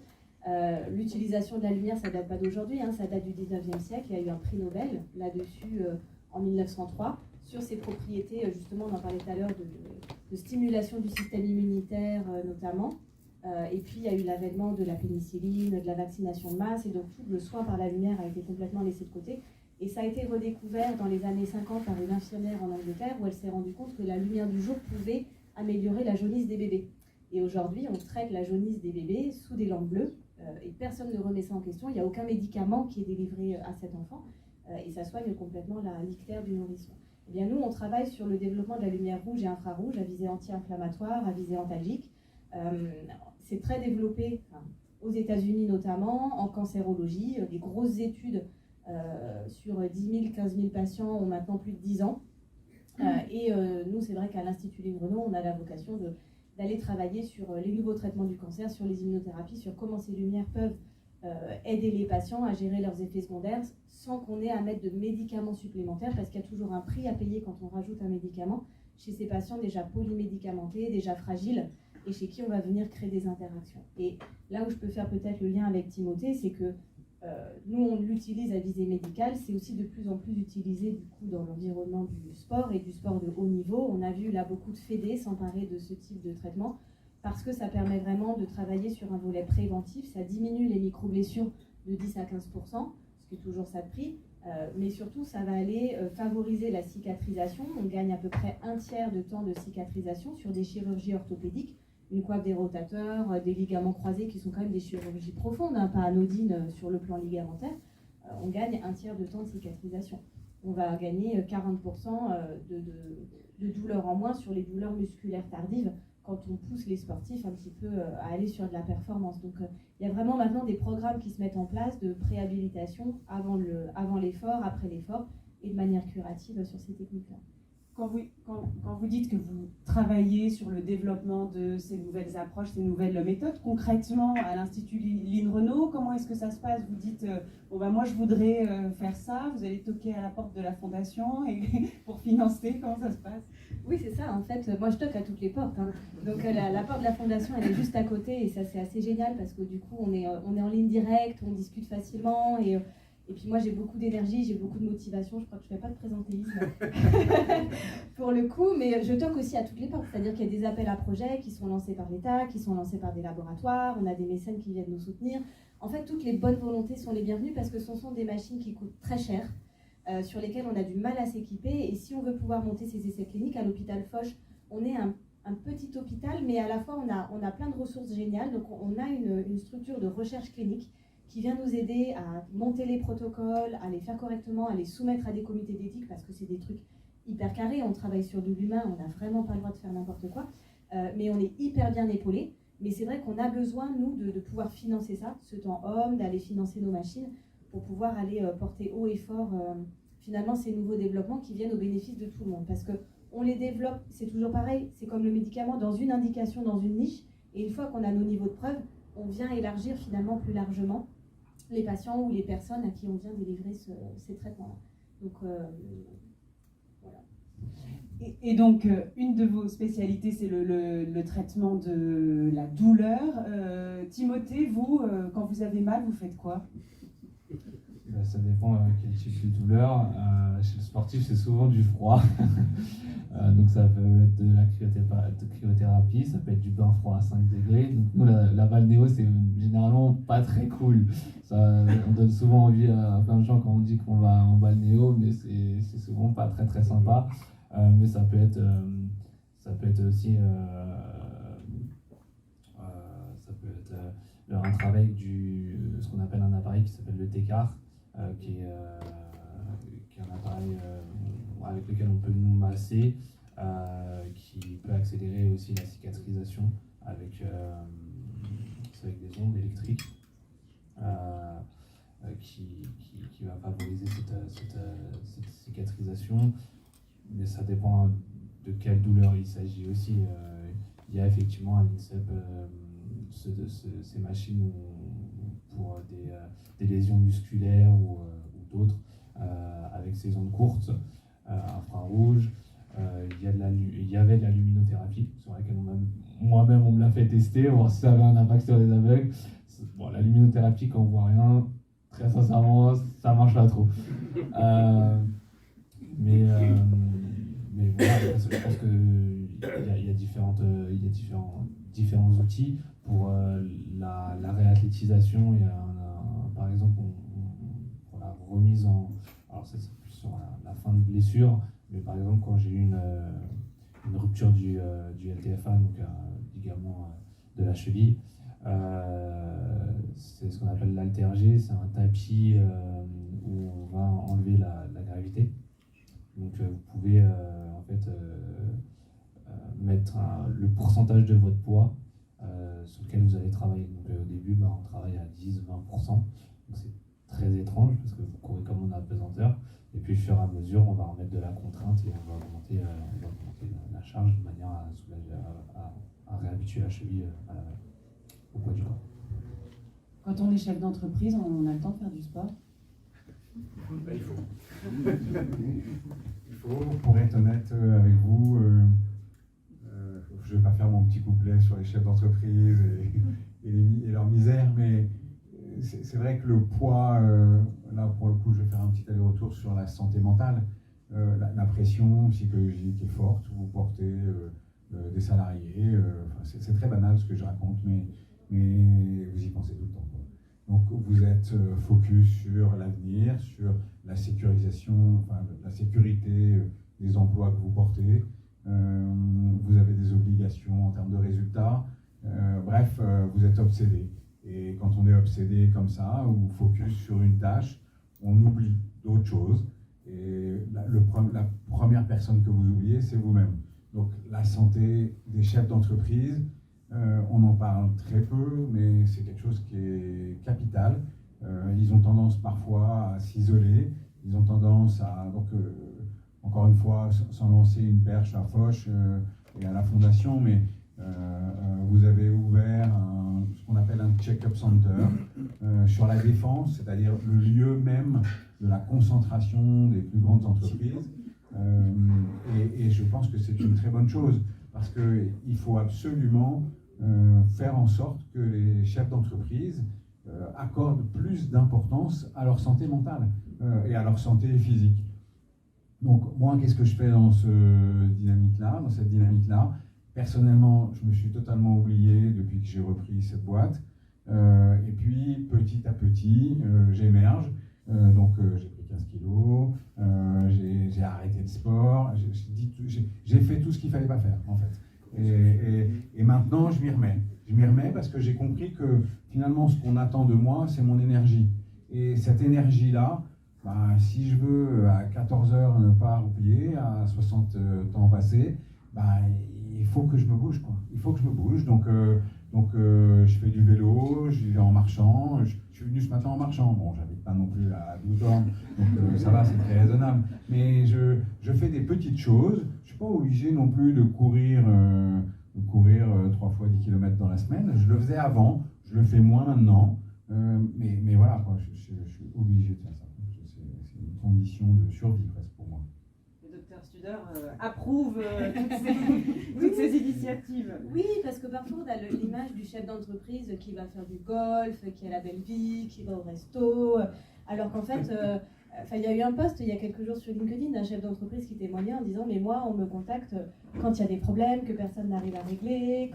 L'utilisation de la lumière, ça date pas d'aujourd'hui, hein, ça date du 19e siècle. Il y a eu un prix Nobel là-dessus en 1903 sur ses propriétés, justement, on en parlait tout à l'heure, de stimulation du système immunitaire notamment. Et puis il y a eu l'avènement de la pénicilline, de la vaccination de masse, et donc tout le soin par la lumière a été complètement laissé de côté. Et ça a été redécouvert dans les années 50 par une infirmière en Angleterre où elle s'est rendue compte que la lumière du jour pouvait améliorer la jaunisse des bébés. Et aujourd'hui, on traite la jaunisse des bébés sous des lampes bleues et personne ne remet ça en question. Il n'y a aucun médicament qui est délivré à cet enfant et ça soigne complètement la l'ictère du nourrisson. Eh bien, nous, on travaille sur le développement de la lumière rouge et infrarouge à visée anti-inflammatoire, à visée antalgique. C'est très développé aux États-Unis notamment, en cancérologie. Des grosses études sur 10 000, 15 000 patients ont maintenant plus de 10 ans. Nous, c'est vrai qu'à l'Institut Lynn Renault, on a la vocation d'aller travailler sur les nouveaux traitements du cancer, sur les immunothérapies, sur comment ces lumières peuvent aider les patients à gérer leurs effets secondaires sans qu'on ait à mettre de médicaments supplémentaires, parce qu'il y a toujours un prix à payer quand on rajoute un médicament chez ces patients déjà polymédicamentés, déjà fragiles, et chez qui on va venir créer des interactions. Et là où je peux faire peut-être le lien avec Timothée, c'est que nous, on l'utilise à visée médicale, c'est aussi de plus en plus utilisé du coup dans l'environnement du sport et du sport de haut niveau. On a vu là beaucoup de fédés s'emparer de ce type de traitement parce que ça permet vraiment de travailler sur un volet préventif, ça diminue les micro-blessures de 10 à 15%, ce qui est toujours ça de prix, mais surtout ça va aller favoriser la cicatrisation. On gagne à peu près un tiers de temps de cicatrisation sur des chirurgies orthopédiques, une coiffe des rotateurs, des ligaments croisés qui sont quand même des chirurgies profondes, hein, pas anodines sur le plan ligamentaire. On gagne un tiers de temps de cicatrisation. On va gagner 40% de douleurs en moins sur les douleurs musculaires tardives quand on pousse les sportifs un petit peu à aller sur de la performance. Donc il y a vraiment maintenant des programmes qui se mettent en place de préhabilitation avant l'effort, après l'effort, et de manière curative sur ces techniques-là. Quand vous dites que vous travaillez sur le développement de ces nouvelles approches, ces nouvelles méthodes, concrètement à l'Institut Lynn Renault, comment est-ce que ça se passe? Vous dites, moi je voudrais faire ça, vous allez toquer à la porte de la fondation et pour financer, comment ça se passe? Oui, c'est ça, en fait, moi je toque à toutes les portes. Hein. Donc la porte de la fondation, elle est juste à côté et ça c'est assez génial parce que du coup on est en ligne directe, on discute facilement et puis moi j'ai beaucoup d'énergie, j'ai beaucoup de motivation, je crois que je ne fais pas de présentéisme pour le coup, mais je toque aussi à toutes les portes, c'est-à-dire qu'il y a des appels à projets qui sont lancés par l'État, qui sont lancés par des laboratoires, on a des mécènes qui viennent nous soutenir. En fait, toutes les bonnes volontés sont les bienvenues parce que ce sont des machines qui coûtent très cher, sur lesquelles on a du mal à s'équiper et si on veut pouvoir monter ces essais cliniques, à l'hôpital Foch, on est un petit hôpital, mais à la fois on a plein de ressources géniales, donc on a une structure de recherche clinique qui vient nous aider à monter les protocoles, à les faire correctement, à les soumettre à des comités d'éthique, parce que c'est des trucs hyper carrés, on travaille sur de l'humain, on n'a vraiment pas le droit de faire n'importe quoi, mais on est hyper bien épaulé. Mais c'est vrai qu'on a besoin, nous, de pouvoir financer ça, ce temps homme, d'aller financer nos machines, pour pouvoir aller porter haut et fort, finalement, ces nouveaux développements qui viennent au bénéfice de tout le monde. Parce qu'on les développe, c'est toujours pareil, c'est comme le médicament, dans une indication, dans une niche, et une fois qu'on a nos niveaux de preuve, on vient élargir finalement plus largement les patients ou les personnes à qui on vient délivrer ces traitements-là. Donc, voilà. Et donc, une de vos spécialités, c'est le traitement de la douleur. Timothée, vous, quand vous avez mal, vous faites quoi? Ça dépend quel type de douleur. Chez le sportif, c'est souvent du froid. Donc ça peut être de la cryothérapie, ça peut être du bain froid à 5 degrés. Donc nous, la balnéo, c'est généralement pas très cool. On donne souvent envie à plein de gens quand on dit qu'on va en balnéo, mais c'est souvent pas très très sympa. Mais ça peut être aussi un travail ce qu'on appelle un appareil qui s'appelle le TECAR, qui est un appareil avec lequel on peut nous masser, qui peut accélérer aussi la cicatrisation avec des ondes électriques, qui va favoriser cette cicatrisation. Mais ça dépend de quelle douleur il s'agit aussi. Il y a effectivement à l'INSEP ces machines pour des lésions musculaires ou d'autres, avec ces ondes courtes, infrarouges. Il y avait de la luminothérapie sur laquelle moi-même on me l'a fait tester, voir si ça avait un impact sur les aveugles. Bon, la luminothérapie, quand on voit rien, très sincèrement, ça marche pas trop. Mais voilà, je pense qu'il y a différents outils pour la réathlétisation. Par exemple, pour la remise alors ça c'est plus sur la fin de blessure, mais par exemple quand j'ai eu une rupture du LTFA, donc un ligament de la cheville, c'est ce qu'on appelle l'haltérgie, c'est un tapis où on va enlever la gravité. Donc vous pouvez en fait mettre le pourcentage de votre poids sur lequel vous allez travailler. Donc au début, on travaille à 10-20%. Donc c'est très étrange parce que vous courez comme on a pesanteur. Et puis au fur et à mesure, on va remettre de la contrainte et on va augmenter la charge de manière à soulager, à réhabituer la cheville au poids du corps. Quand on est chef d'entreprise, on a le temps de faire du sport? Il faut. Pour être honnête avec vous, je ne vais pas faire mon petit couplet sur les chefs d'entreprise et leur misère, mais c'est vrai que le poids, là pour le coup je vais faire un petit aller-retour sur la santé mentale, la pression psychologique est forte, vous portez des salariés, c'est très banal ce que je raconte, mais vous y pensez tout le temps. Donc vous êtes focus sur l'avenir, sur la sécurisation, la sécurité des emplois que vous portez. Vous avez des obligations en termes de résultats. Bref, vous êtes obsédé. Et quand on est obsédé comme ça, ou focus sur une tâche, on oublie d'autres choses. Et la première personne que vous oubliez, c'est vous-même. Donc la santé des chefs d'entreprise, on en parle très peu, mais c'est quelque chose qui est capital. Ils ont tendance parfois à s'isoler, ils ont tendance à... Donc encore une fois, sans lancer une perche à Foch et à la Fondation, mais vous avez ouvert ce qu'on appelle un check-up center sur la Défense, c'est-à-dire le lieu même de la concentration des plus grandes entreprises. Et je pense que c'est une très bonne chose, parce qu'il faut absolument faire en sorte que les chefs d'entreprise accordent plus d'importance à leur santé mentale et à leur santé physique. Donc moi, qu'est-ce que je fais dans cette dynamique-là? Personnellement, je me suis totalement oublié depuis que j'ai repris cette boîte. Et puis, petit à petit, j'émerge. Donc, j'ai pris 15 kilos, j'ai arrêté le sport, j'ai fait tout ce qu'il ne fallait pas faire, en fait. Et maintenant, je m'y remets. Je m'y remets parce que j'ai compris que finalement, ce qu'on attend de moi, c'est mon énergie. Et cette énergie-là, bah, si je veux à 14 heures ne pas roupiller, à 60 ans passés, bah, il faut que je me bouge, quoi. Il faut que je me bouge. Donc, je fais du vélo, j'y vais en marchant. Je suis venu ce matin en marchant. Bon, j'habite pas non plus à 12 ans, donc ça va, c'est très raisonnable. Mais je fais des petites choses. Je suis pas obligé non plus de courir 3 fois 10 km dans la semaine. Je le faisais avant, je le fais moins maintenant. Mais voilà, quoi, je suis obligé de faire ça. C'est une condition de survie presque pour moi. Le docteur Studer approuve toutes ces initiatives. Oui, parce que parfois on a l'image du chef d'entreprise qui va faire du golf, qui a la belle vie, qui va au resto, alors qu'en fait, il y a eu un post il y a quelques jours sur LinkedIn d'un chef d'entreprise qui témoignait en disant « Mais moi, on me contacte quand il y a des problèmes que personne n'arrive à régler,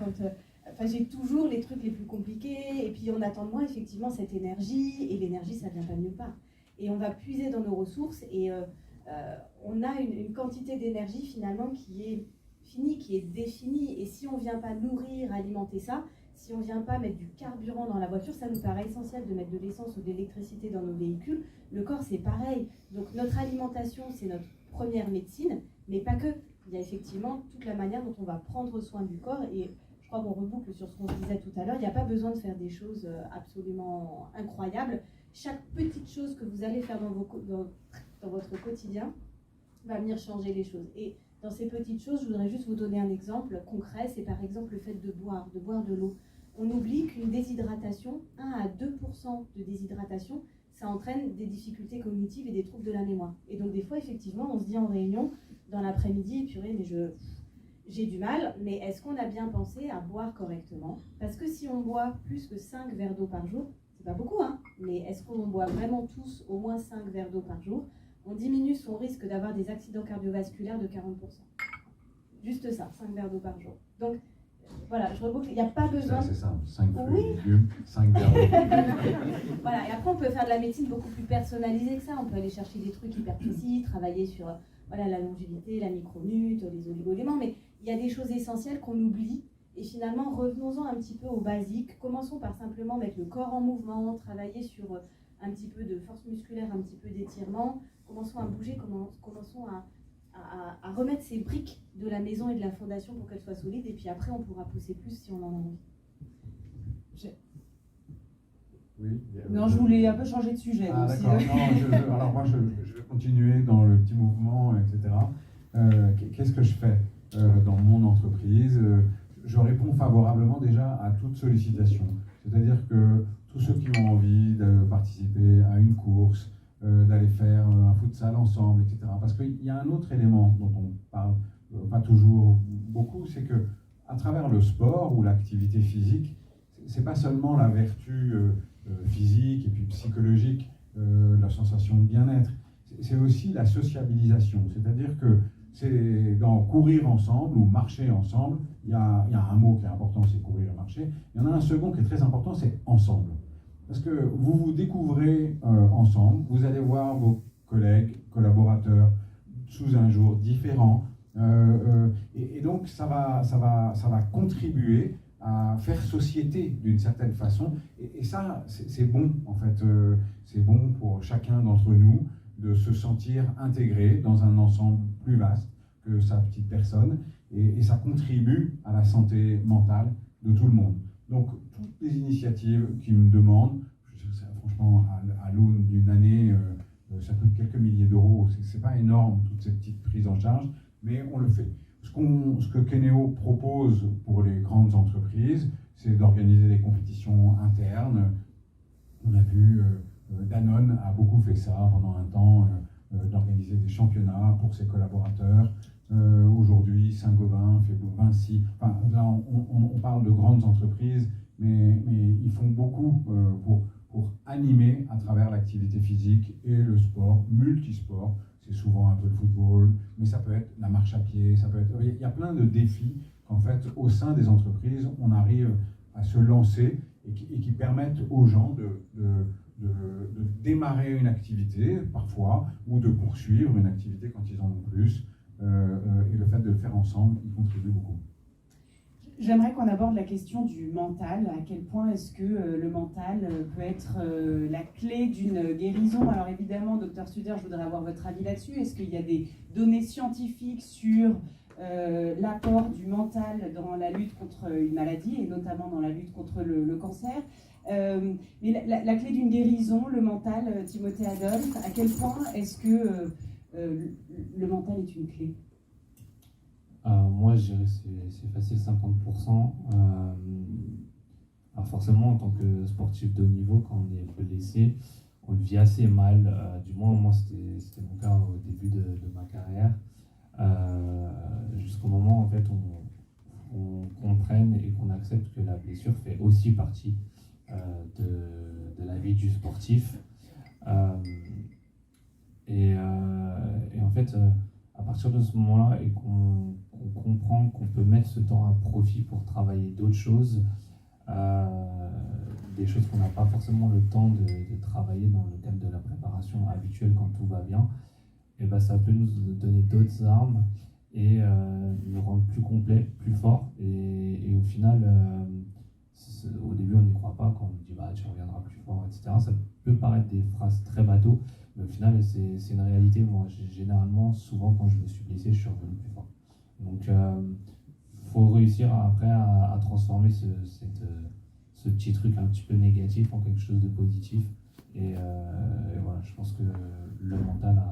j'ai toujours les trucs les plus compliqués, et puis on attend de moi effectivement cette énergie, et l'énergie, ça vient pas de nulle part. Et on va puiser dans nos ressources, et on a une quantité d'énergie finalement qui est finie, qui est définie, et si on ne vient pas nourrir, alimenter ça, si on ne vient pas mettre du carburant dans la voiture, ça nous paraît essentiel de mettre de l'essence ou de l'électricité dans nos véhicules. Le corps, c'est pareil. Donc notre alimentation, c'est notre première médecine, mais pas que. Il y a effectivement toute la manière dont on va prendre soin du corps, et je crois qu'on reboucle sur ce qu'on se disait tout à l'heure, il n'y a pas besoin de faire des choses absolument incroyables. Chaque petite chose que vous allez faire dans votre quotidien va venir changer les choses. Et dans ces petites choses, je voudrais juste vous donner un exemple concret, c'est par exemple le fait de boire de l'eau. On oublie qu'une déshydratation, 1 à 2% de déshydratation, ça entraîne des difficultés cognitives et des troubles de la mémoire. Et donc des fois, effectivement, on se dit en réunion, dans l'après-midi, purée, mais j'ai du mal, mais est-ce qu'on a bien pensé à boire correctement? Parce que si on boit plus que 5 verres d'eau par jour, c'est pas beaucoup, hein, mais est-ce qu'on boit vraiment tous au moins 5 verres d'eau par jour? On diminue son risque d'avoir des accidents cardiovasculaires de 40%. Juste ça, 5 verres d'eau par jour. Donc, voilà, je reboucle, il n'y a pas besoin... C'est simple, 5 fruits et légumes, 5 verres d'eau. Voilà, et après on peut faire de la médecine beaucoup plus personnalisée que ça. On peut aller chercher des trucs hyper précis, travailler sur la longévité, la micronute, les oligo-éléments, mais il y a des choses essentielles qu'on oublie. Et finalement, revenons-en un petit peu aux basiques. Commençons par simplement mettre le corps en mouvement, travailler sur un petit peu de force musculaire, un petit peu d'étirement. Commençons à bouger, commençons à remettre ces briques de la maison et de la fondation pour qu'elles soient solides. Et puis après, on pourra pousser plus si on en a envie. Oui, non, je voulais un peu changer de sujet. Ah aussi. d'accord, non, alors moi je vais continuer dans le petit mouvement, etc. Qu'est-ce que je fais dans mon entreprise? Je réponds favorablement déjà à toute sollicitation. C'est-à-dire que tous ceux qui ont envie de participer à une course, d'aller faire un futsal ensemble, etc. Parce qu'il y a un autre élément dont on parle pas toujours beaucoup, c'est que à travers le sport ou l'activité physique, c'est pas seulement la vertu physique et puis psychologique, la sensation de bien-être, c'est aussi la sociabilisation. C'est-à-dire que c'est dans courir ensemble ou marcher ensemble, il y a un mot qui est important, c'est courir et marcher. Il y en a un second qui est très important, c'est ensemble. Parce que vous vous découvrez ensemble, vous allez voir vos collègues, collaborateurs, sous un jour différent. Et donc ça va contribuer à faire société d'une certaine façon. Et ça, c'est bon, en fait. C'est bon pour chacun d'entre nous de se sentir intégré dans un ensemble plus vaste que sa petite personne. Et ça contribue à la santé mentale de tout le monde. Donc, toutes les initiatives qui me demandent, franchement, à l'aune d'une année, ça coûte quelques milliers d'euros, c'est pas énorme, toutes ces petites prises en charge, mais on le fait. Ce que Keneo propose pour les grandes entreprises, c'est d'organiser des compétitions internes. On a vu, Danone a beaucoup fait ça pendant un temps, d'organiser des championnats pour ses collaborateurs. Aujourd'hui, Saint-Gobain, fait Vinci. Enfin, là, on parle de grandes entreprises, mais ils font beaucoup pour animer à travers l'activité physique et le sport, multisport. C'est souvent un peu le football, mais ça peut être la marche à pied, ça peut être... Il y a plein de défis qu'en fait, au sein des entreprises, on arrive à se lancer et qui permettent aux gens de démarrer une activité, parfois, ou de poursuivre une activité quand ils en ont plus. Et le fait de le faire ensemble, il contribue beaucoup. J'aimerais qu'on aborde la question du mental. À quel point est-ce que le mental peut être la clé d'une guérison? Alors évidemment, docteur Studer, je voudrais avoir votre avis là-dessus. Est-ce qu'il y a des données scientifiques sur l'apport du mental dans la lutte contre une maladie, et notamment dans la lutte contre le cancer? Mais la clé d'une guérison, le mental, Timothée Adolphe, à quel point est-ce que le mental est une clé? Moi, je dirais que c'est facile 50%. Alors forcément, en tant que sportif de haut niveau, quand on est blessé, on le vit assez mal. Du moins, moi, c'était mon cas au début de ma carrière. Jusqu'au moment, en fait, on comprenne et qu'on accepte que la blessure fait aussi partie de la vie du sportif. Et en fait, à partir de ce moment-là, et qu'on comprend qu'on peut mettre ce temps à profit pour travailler d'autres choses, des choses qu'on n'a pas forcément le temps de travailler dans le cadre de la préparation habituelle quand tout va bien, et ben ça peut nous donner d'autres armes et nous rendre plus complets, plus forts. Et au final, au début on n'y croit pas quand on nous dit bah, tu reviendras plus fort, etc. Ça peut paraître des phrases très bateaux, mais au final c'est une réalité. Moi généralement, souvent quand je me suis blessé, je suis revenu plus fort. Donc faut réussir après à transformer ce petit truc un petit peu négatif en quelque chose de positif. Et voilà, je pense que le mental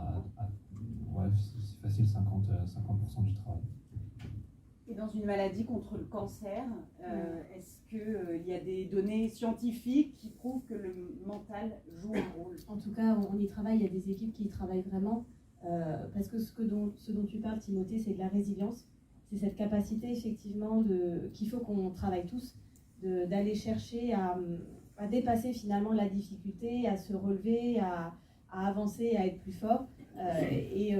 ouais, c'est facile 50% du travail. Et dans une maladie contre le cancer, est-ce qu'il y a des données scientifiques qui prouvent que le mental joue un rôle? En tout cas, on y travaille, il y a des équipes qui y travaillent vraiment, parce que ce dont tu parles, Timothée, c'est de la résilience. C'est cette capacité, effectivement, qu'il faut qu'on travaille tous, d'aller chercher à dépasser finalement la difficulté, à se relever, à avancer, à être plus fort. Et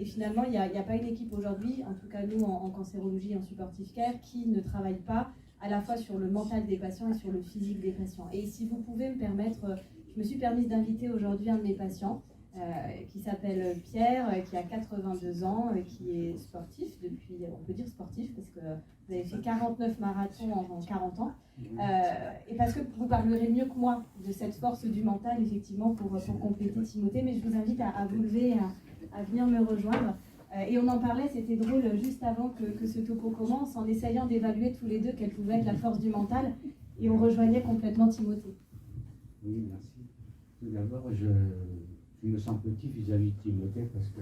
finalement, il n'y a pas une équipe aujourd'hui, en tout cas nous en cancérologie, en supportive care, qui ne travaille pas à la fois sur le mental des patients et sur le physique des patients. Et si vous pouvez me permettre, je me suis permise d'inviter aujourd'hui un de mes patients qui s'appelle Pierre, qui a 82 ans, qui est sportif depuis, on peut dire sportif, parce que vous avez fait 49 marathons en 40 ans. Et parce que vous parlerez mieux que moi de cette force du mental, effectivement, pour compléter Timothée, mais je vous invite à vous lever, à venir me rejoindre. Et on en parlait, c'était drôle, juste avant que ce topo commence, en essayant d'évaluer tous les deux quelle pouvait être la force du mental, et on rejoignait complètement Timothée. Oui, merci. Tout d'abord, je me sens petit vis-à-vis de Timothée, parce que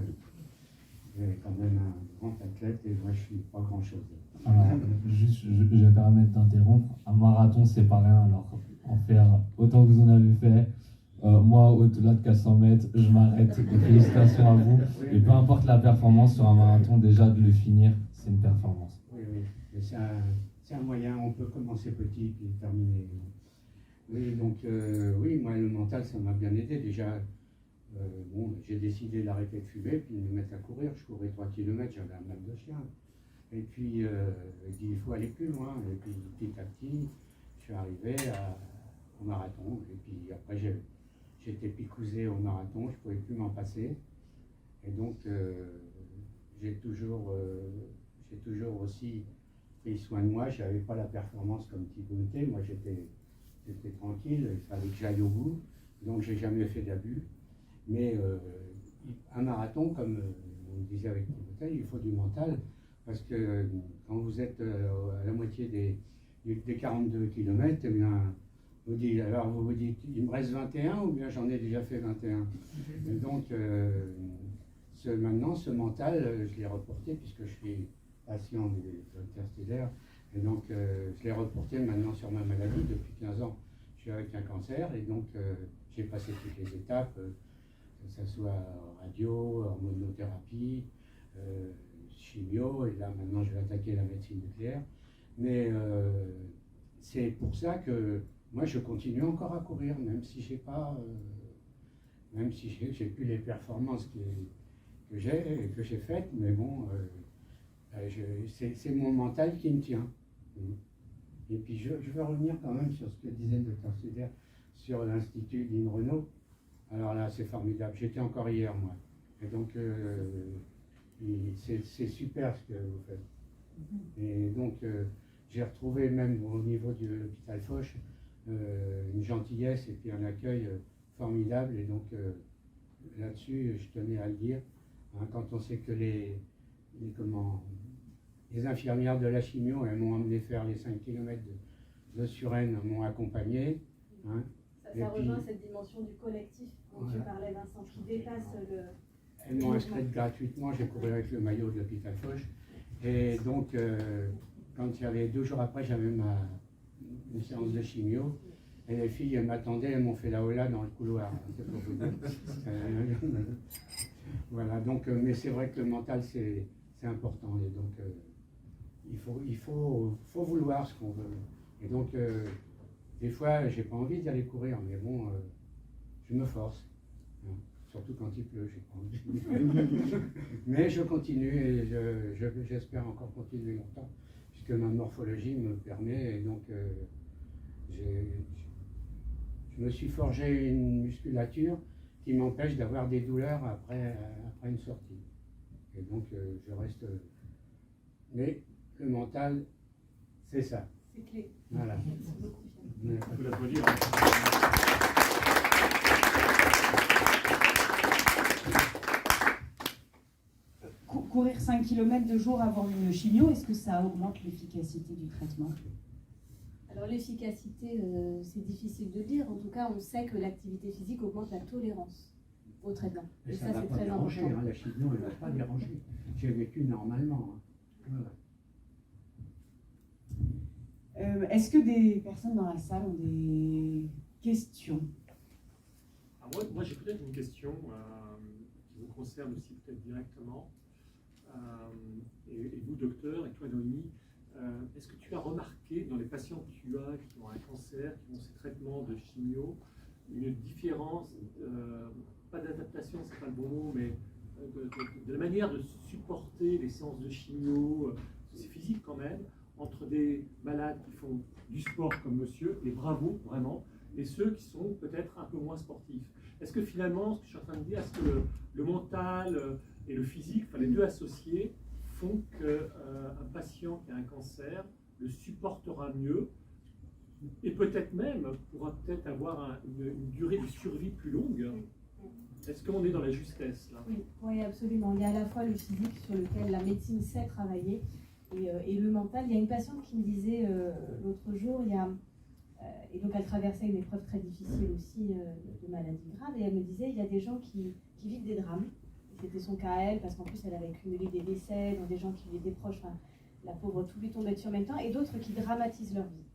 j'ai quand même un grand athlète et moi je suis pas grand-chose. Alors, juste, je vais me permettre d'interrompre. Un marathon, c'est pas rien. Alors, en faire autant que vous en avez fait, moi, au-delà de 400 mètres, je m'arrête. Félicitations à vous. Et peu importe la performance sur un marathon, déjà de le finir, c'est une performance. Oui, oui. Et c'est un moyen, on peut commencer petit puis terminer. Oui, donc, oui, moi, le mental, ça m'a bien aidé. Déjà, bon, j'ai décidé d'arrêter de fumer puis de me mettre à courir. Je courais 3 km, j'avais un mal de chien. Et puis, je dis, il faut aller plus loin. Et puis, petit à petit, je suis arrivé au marathon. Et puis, après, j'étais picousé au marathon, je ne pouvais plus m'en passer. Et donc, j'ai toujours aussi pris soin de moi. Je n'avais pas la performance comme Timothée. Moi, j'étais tranquille, il fallait que j'aille au bout. Donc, je n'ai jamais fait d'abus. Mais un marathon, comme on disait avec Timothée, il faut du mental. Parce que quand vous êtes à la moitié des 42 km, eh bien, vous dites, alors vous vous dites, il me reste 21 ou bien j'en ai déjà fait 21. Et donc, maintenant, ce mental, je l'ai reporté puisque je suis patient des interstellaires. Et donc, je l'ai reporté maintenant sur ma maladie. Depuis 15 ans, je suis avec un cancer. Et donc, j'ai passé toutes les étapes, que ce soit radio, hormonothérapie, chimio. Et là, maintenant, je vais attaquer la médecine nucléaire. Mais c'est pour ça que moi, je continue encore à courir, même si j'ai pas... même si j'ai plus les performances que j'ai faites, mais bon, c'est mon mental qui me tient. Et puis je veux revenir quand même sur ce que disait le docteur Suder sur l'Institut Lynn Renault. Alors là, c'est formidable. J'étais encore hier, moi. Et donc, c'est super ce que vous faites. Et donc, j'ai retrouvé même au niveau de l'hôpital Foch une gentillesse et puis un accueil formidable. Et donc, là-dessus, je tenais à le dire. Hein, quand on sait que les infirmières de la chimio, elles m'ont emmené faire les 5 km de Suresnes, m'ont accompagné. Hein, ça rejoint cette dimension du collectif dont tu parlais, Vincent, qui dépasse le... Elles m'ont inscrite gratuitement, j'ai couru avec le maillot de l'hôpital Foch. Et donc, quand il y avait 2 jours après, j'avais une séance de chimio. Et les filles m'attendaient, elles m'ont fait la hola dans le couloir. C'est pour vous dire. Voilà, donc, mais c'est vrai que le mental, c'est important. Et donc, il faut vouloir ce qu'on veut. Et donc, des fois, j'ai pas envie d'aller courir, mais bon, je me force. Hein. Surtout quand il pleut, j'ai pas envie. Mais je continue et j'espère encore continuer longtemps, puisque ma morphologie me permet. Et donc, je me suis forgé une musculature qui m'empêche d'avoir des douleurs après une sortie. Et donc, je reste... Mais le mental, c'est ça. C'est clé. Voilà. Merci beaucoup. On peut l'applaudir. Courir 5 km de jour avant une chimio, est-ce que ça augmente l'efficacité du traitement? Alors l'efficacité, c'est difficile de dire. En tout cas, on sait que l'activité physique augmente la tolérance au traitement. Et Et ça ça, ne va c'est pas très déranger, important. hein, la chimio, elle ne va pas déranger. J'ai vécu normalement. Hein. Ouais. Est-ce que des personnes dans la salle ont des questions? Alors moi j'ai peut-être une question qui vous concerne aussi peut-être directement. Et vous, docteur, et toi, Noémie, est-ce que tu as remarqué dans les patients que tu as, qui ont un cancer, qui ont ces traitements de chimio, une différence, pas d'adaptation, c'est pas le bon mot, mais de la manière de supporter les séances de chimio, c'est physique quand même, entre des malades qui font du sport comme monsieur, et bravo vraiment, et ceux qui sont peut-être un peu moins sportifs. Est-ce que finalement, ce que je suis en train de dire, est-ce que le mental et le physique, enfin les deux associés, font qu'un patient qui a un cancer le supportera mieux et peut-être même pourra peut-être avoir une durée de survie plus longue? Est-ce qu'on est dans la justesse là? Oui, oui, absolument. Il y a à la fois le physique sur lequel la médecine sait travailler et le mental. Il y a une patiente qui me disait l'autre jour, et donc elle traversait une épreuve très difficile aussi de maladie grave, et elle me disait, il y a des gens qui vivent des drames. C'était son cas à elle, parce qu'en plus elle avait cumulé des décès, donc des gens qui lui étaient proches, enfin, la pauvre, tout lui tombait dessus en même temps, et d'autres qui dramatisent leur vie.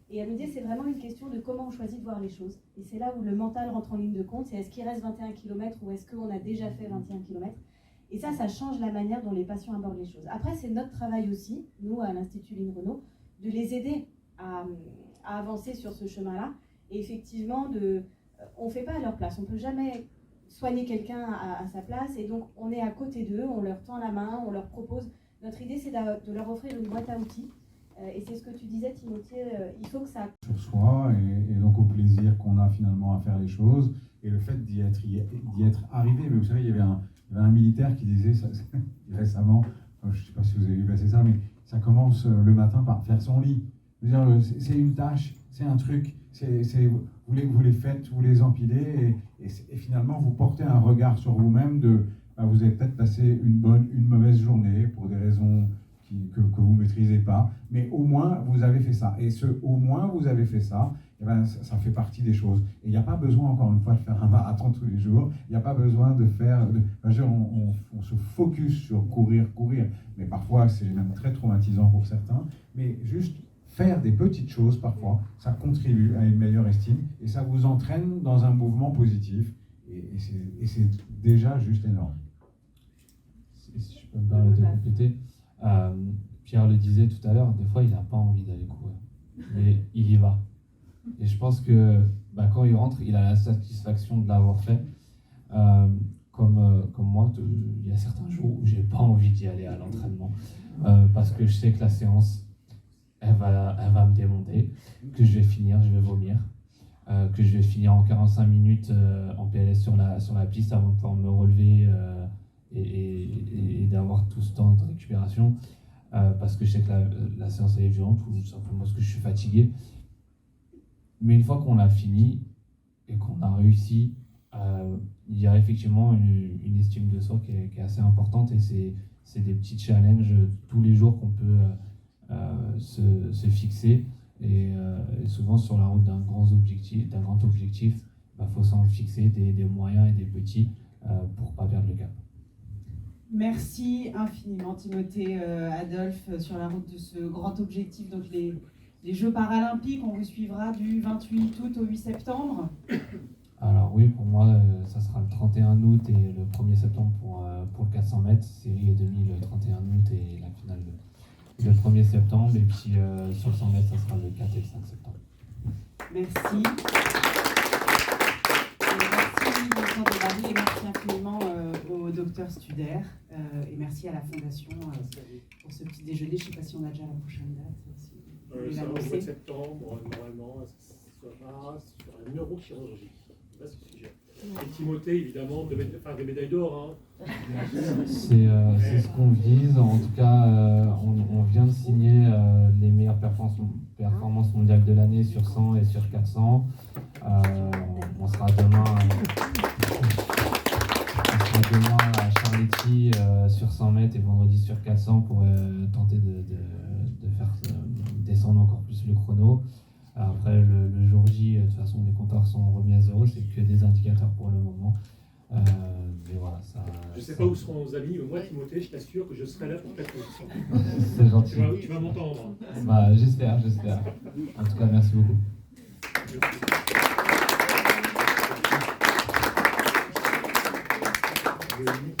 Et elle me disait, c'est vraiment une question de comment on choisit de voir les choses. Et c'est là où le mental rentre en ligne de compte, c'est est-ce qu'il reste 21 km ou est-ce qu'on a déjà fait 21 km? Et ça change la manière dont les patients abordent les choses. Après, c'est notre travail aussi, nous, à l'Institut Lynn Renault, de les aider à avancer sur ce chemin-là. Et effectivement, on ne fait pas à leur place. On ne peut jamais soigner quelqu'un à sa place. Et donc, on est à côté d'eux, on leur tend la main, on leur propose. Notre idée, c'est de leur offrir une boîte à outils. Et c'est ce que tu disais, Timothée, il faut que ça... Sur soi, et donc au plaisir qu'on a finalement à faire les choses, et le fait d'y être arrivé. Mais vous savez, il y avait un militaire qui disait ça, récemment, je ne sais pas si vous avez vu passer ça, mais ça commence le matin par faire son lit. Je veux dire, c'est une tâche, c'est un truc, vous les faites, vous les empilez, et finalement vous portez un regard sur vous-même de, vous avez peut-être passé une mauvaise journée pour des raisons que vous ne maîtrisez pas, mais au moins vous avez fait ça. Et ce au moins vous avez fait ça, eh ben, ça fait partie des choses. Et il n'y a pas besoin, encore une fois, de faire un marathon tous les jours. Il n'y a pas besoin de faire... on se focus sur courir, mais parfois c'est même très traumatisant pour certains. Mais juste faire des petites choses, parfois, ça contribue à une meilleure estime et ça vous entraîne dans un mouvement positif. Et c'est déjà juste énorme. Si je peux me permettre de compléter, Pierre le disait tout à l'heure, des fois il n'a pas envie d'aller courir, mais il y va. Et je pense que quand il rentre, il a la satisfaction de l'avoir fait. Comme moi, il y a certains jours où j'ai pas envie d'y aller à l'entraînement parce que je sais que la séance, elle va me démonter, que je vais finir, je vais vomir, que je vais finir en 45 minutes en PLS sur la piste avant de pouvoir me relever et d'avoir tout ce temps de récupération parce que je sais que la séance elle est violente ou simplement parce que je suis fatigué. Mais une fois qu'on l'a fini et qu'on a réussi, il y a effectivement une estime de soi qui est assez importante et c'est des petits challenges tous les jours qu'on peut se fixer et souvent sur la route d'un grand objectif, faut s'en fixer des moyens et des petits pour pas perdre le cap. Merci infiniment Timothée, Adolphe, sur la route de ce grand objectif, donc les Jeux paralympiques. On vous suivra du 28 août au 8 septembre. Alors oui, pour moi, ça sera le 31 août et le 1er septembre pour le 400 mètres, série et demi le 31 août et la finale le 1er septembre. Et puis sur le 100 mètres, ça sera le 4 et le 5 septembre. Merci. Merci Vincent Desbarry et merci infiniment au docteur Studer et merci à la Fondation pour ce petit déjeuner. Je ne sais pas si on a déjà la prochaine date. Ça va au mois de septembre, normalement, ça sera sur la neurochirurgie. C'est ce sujet. Et Timothée, évidemment, des médailles d'or. Hein. C'est ce qu'on vise. En tout cas, on vient de signer les meilleures performances mondiales de l'année sur 100 et sur 400. On sera demain à Charletti sur 100 mètres et vendredi sur 400 pour tenter de faire descendre encore plus le chrono. Après, le jour J, de toute façon, les compteurs sont remis à zéro, c'est que des indicateurs pour le moment. Mais voilà, ça. Je ne sais pas où seront nos amis, mais moi, Timothée, je t'assure que je serai là pour ta position. C'est gentil. Tu vas m'entendre. J'espère. En tout cas, merci beaucoup. Merci.